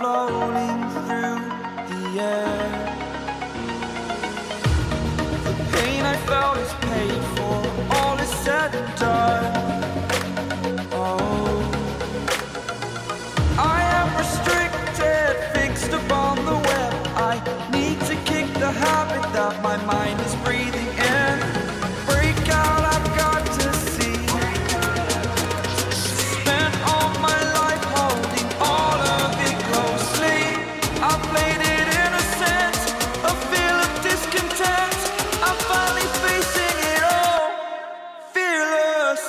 floating through the air. The pain I felt is paid for, all is said and done. Oh, I am restricted, fixed upon the web. I need to kick the habit that my mind is breathing in. Break out, I've got to see. Spent all my life holding all of it closely. I played it innocent, a feel of discontent. I'm finally facing it all, fearless.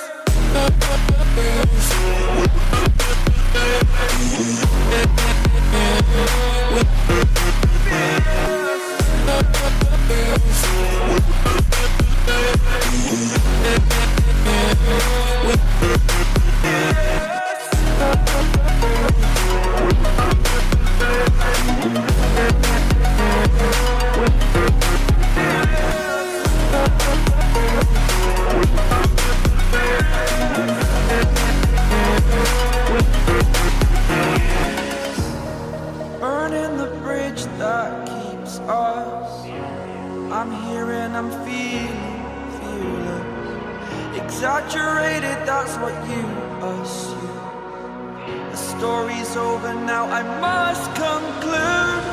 Burning the bridge that keeps us. I'm here and I'm feeling fearless. Exaggerated, that's what you assume. The story's over now, I must conclude.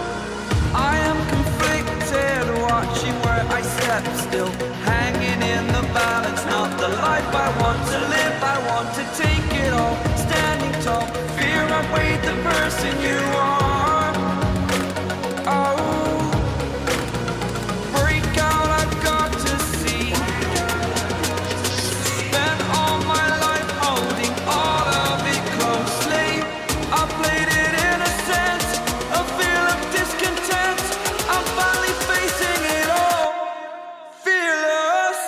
I am conflicted, watching where I step still, hanging in the balance. Not the life I want to live, I want to take it all. Standing tall, fear outweighed the person you are. Oh, break out, I've got to see. Spent all my life holding all of it closely. I played it innocent, a feel of discontent. I'm finally facing it all, fearless.